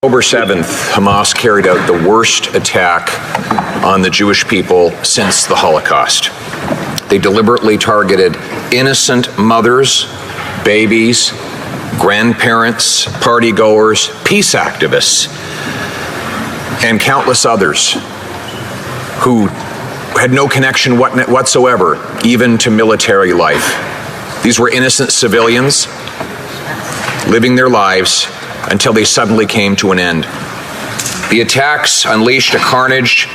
October 7th, Hamas carried out the worst attack on the Jewish people since the Holocaust. They deliberately targeted innocent mothers, babies, grandparents, partygoers, peace activists, and countless others who had no connection whatsoever, even to military life. These were innocent civilians living their lives until they suddenly came to an end. The attacks unleashed a carnage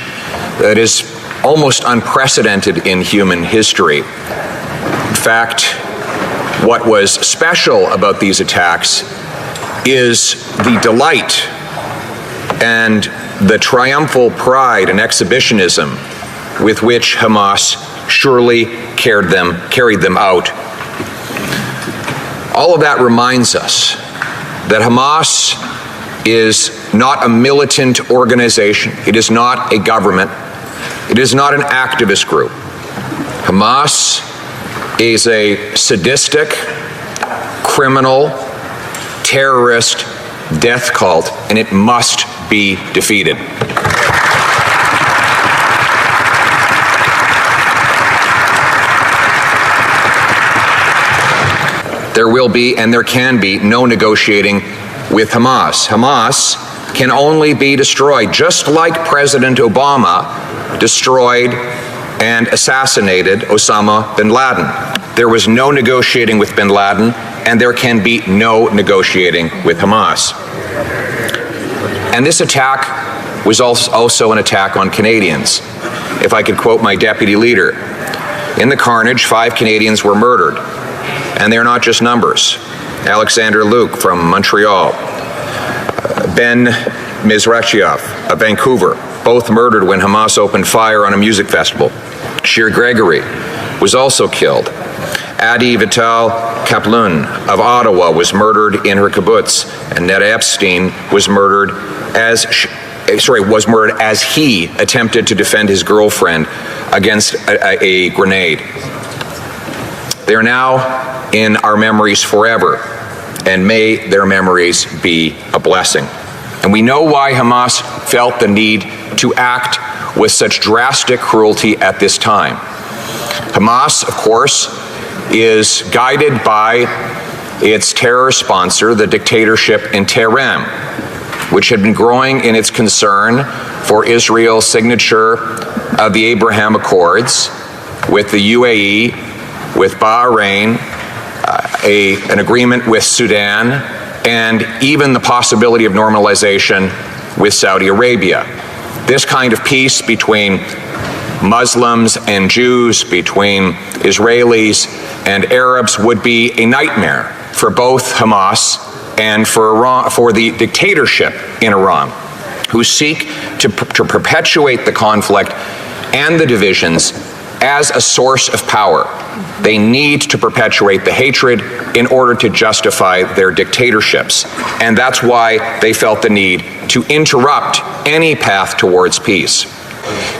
that is almost unprecedented in human history. In fact, what was special about these attacks is the delight and the triumphal pride and exhibitionism with which Hamas surely carried them out. All of that reminds us that Hamas is not a militant organization. It is not a government. It is not an activist group. Hamas is a sadistic, criminal, terrorist death cult, and it must be defeated. There will be and there can be no negotiating with Hamas. Hamas can only be destroyed, just like President Obama destroyed and assassinated Osama bin Laden. There was no negotiating with bin Laden, and there can be no negotiating with Hamas. And this attack was also an attack on Canadians. If I could quote my deputy leader, in the carnage, 5 Canadians were murdered. And they're not just numbers. Alexander Luke from Montreal, Ben Mizrachiov of Vancouver, both murdered when Hamas opened fire on a music festival. Shir Gregory was also killed. Adi Vital Kaplun of Ottawa was murdered in her kibbutz, and Ned Epstein was murdered as he attempted to defend his girlfriend against a grenade. They are now in our memories forever, and may their memories be a blessing. And we know why Hamas felt the need to act with such drastic cruelty at this time. Hamas, of course, is guided by its terror sponsor, the dictatorship in Tehran, which had been growing in its concern for Israel's signature of the Abraham Accords with the UAE, with Bahrain, an agreement with Sudan, and even the possibility of normalization with Saudi Arabia. This kind of peace between Muslims and Jews, between Israelis and Arabs, would be a nightmare for both Hamas and for Iran, for the dictatorship in Iran, who seek to perpetuate the conflict and the divisions as a source of power. They need to perpetuate the hatred in order to justify their dictatorships. And that's why they felt the need to interrupt any path towards peace.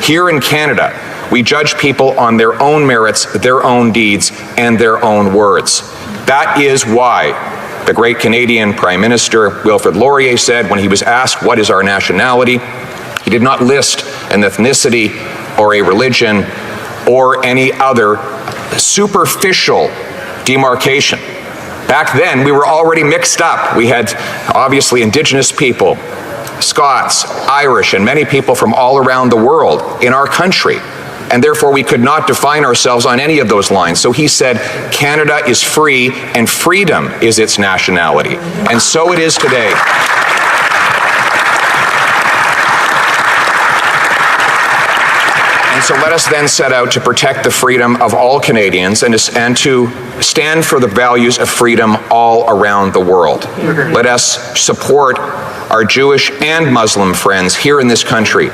Here in Canada, we judge people on their own merits, their own deeds, and their own words. That is why the great Canadian Prime Minister Wilfrid Laurier said when he was asked, "What is our nationality?" he did not list an ethnicity or a religion or any other superficial demarcation. Back then, we were already mixed up. We had, obviously, Indigenous people, Scots, Irish, and many people from all around the world in our country. And therefore, we could not define ourselves on any of those lines. So he said, Canada is free, and freedom is its nationality. And so it is today. And so let us then set out to protect the freedom of all Canadians and to stand for the values of freedom all around the world. Let us support our Jewish and Muslim friends here in this country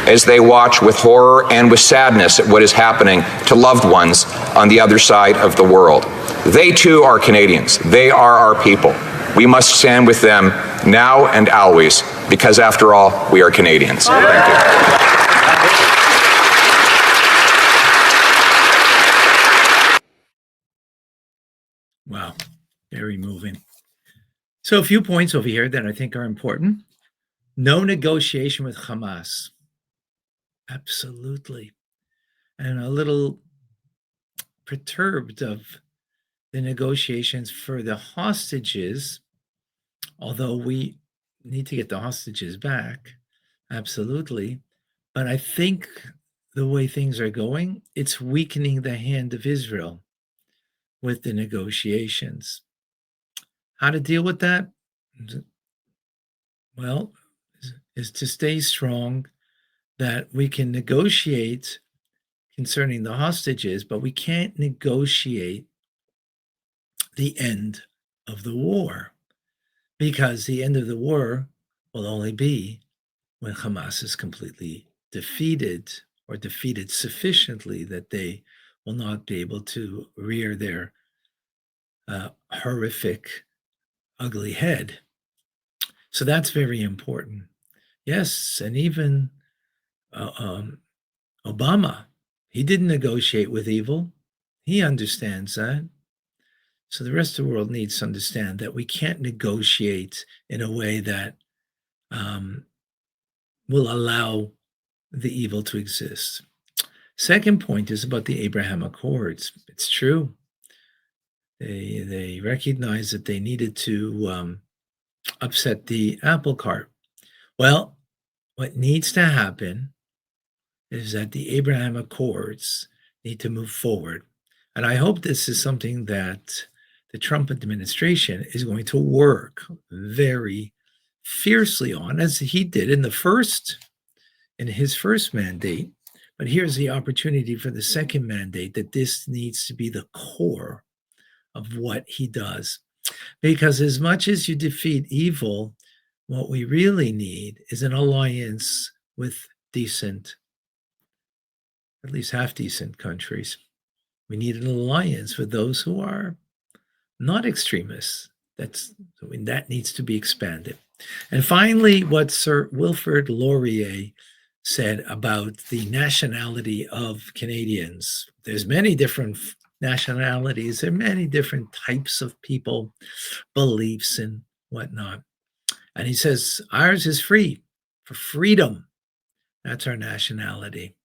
as they watch with horror and with sadness at what is happening to loved ones on the other side of the world. They too are Canadians. They are our people. We must stand with them now and always, because after all, we are Canadians. Thank you. Wow, very moving. So a few points over here that I think are important. No negotiation with Hamas. Absolutely. And a little perturbed of the negotiations for the hostages, although we need to get the hostages back. Absolutely. But I think the way things are going, it's weakening the hand of Israel with the negotiations. How to deal with that? Well, is to stay strong, that we can negotiate concerning the hostages, but we can't negotiate the end of the war, because the end of the war will only be when Hamas is completely defeated, or defeated sufficiently that they will not be able to rear their horrific, ugly head. So that's very important. Yes, and even Obama, he didn't negotiate with evil. He understands that. So the rest of the world needs to understand that we can't negotiate in a way that will allow the evil to exist. Second point is about the Abraham Accords. It's true. They recognized that they needed to upset the apple cart. Well, what needs to happen is that the Abraham Accords need to move forward. And I hope this is something that the Trump administration is going to work very fiercely on, as he did in his first mandate. But here's the opportunity for the second mandate, that this needs to be the core of what he does. Because as much as you defeat evil, what we really need is an alliance with decent, at least half decent countries. We need an alliance with those who are not extremists. That needs to be expanded. And finally, what Sir Wilfrid Laurier said about the nationality of Canadians. There's many different nationalities, there are many different types of people, beliefs, and whatnot. And he says, ours is free, for freedom. That's our nationality.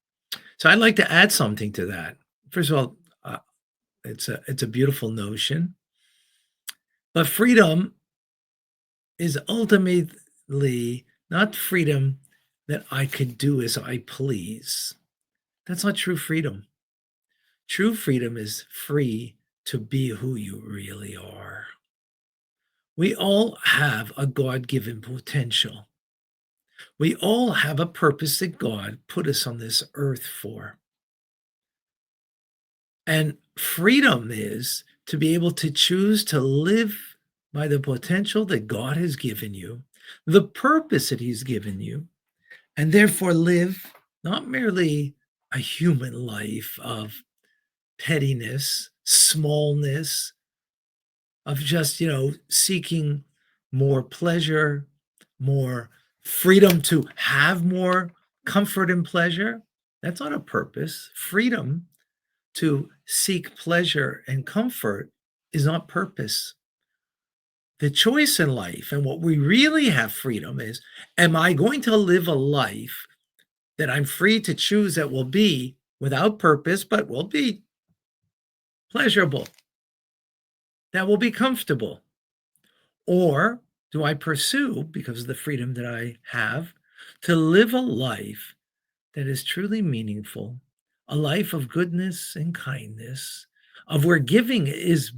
So I'd like to add something to that. First of all, it's a beautiful notion. But freedom is ultimately not freedom that I could do as I please. That's not true freedom. True freedom is free to be who you really are. We all have a God-given potential. We all have a purpose that God put us on this earth for. And freedom is to be able to choose to live by the potential that God has given you, the purpose that he's given you, and therefore live not merely a human life of pettiness, smallness, of just, seeking more pleasure, more freedom to have more comfort and pleasure. That's not a purpose. Freedom to seek pleasure and comfort is not purpose. The choice in life, and what we really have freedom is, am I going to live a life that I'm free to choose that will be without purpose, but will be pleasurable, that will be comfortable? Or do I pursue, because of the freedom that I have, to live a life that is truly meaningful, a life of goodness and kindness, of where giving is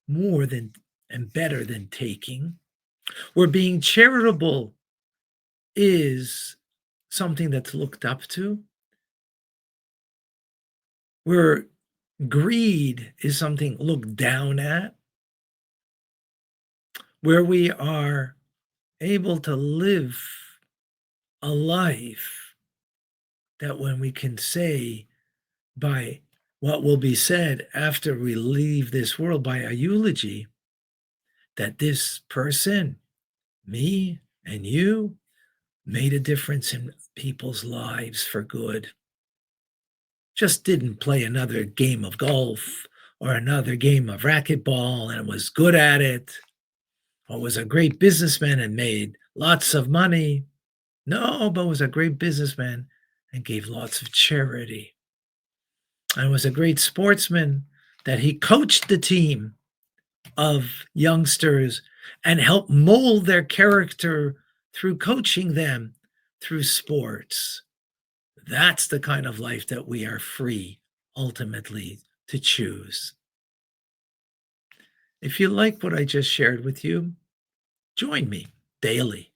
more than and better than taking, where being charitable is something that's looked up to, where greed is something looked down at, where we are able to live a life that, when we can say by what will be said after we leave this world by a eulogy, that this person, me and you, made a difference in people's lives for good. Just didn't play another game of golf or another game of racquetball and was good at it, or was a great businessman and made lots of money. No, but was a great businessman and gave lots of charity. And was a great sportsman that he coached the team of youngsters and helped mold their character through coaching them through sports. That's the kind of life that we are free ultimately to choose. If you like what I just shared with you, join me daily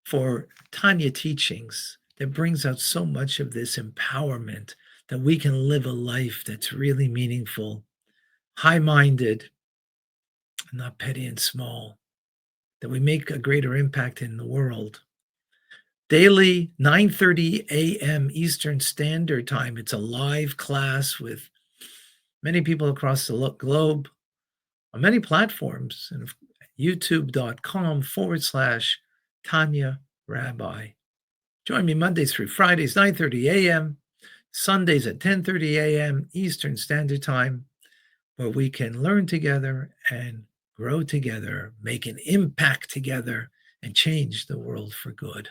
for Tanya teachings that brings out so much of this empowerment that we can live a life that's really meaningful, high-minded, not petty and small, that we make a greater impact in the world. Daily, 9:30 a.m. Eastern Standard Time. It's a live class with many people across the globe on many platforms, and youtube.com/Tanya Rabbi. Join me Mondays through Fridays, 9:30 a.m., Sundays at 10:30 a.m. Eastern Standard Time, where we can learn together and grow together, make an impact together, and change the world for good.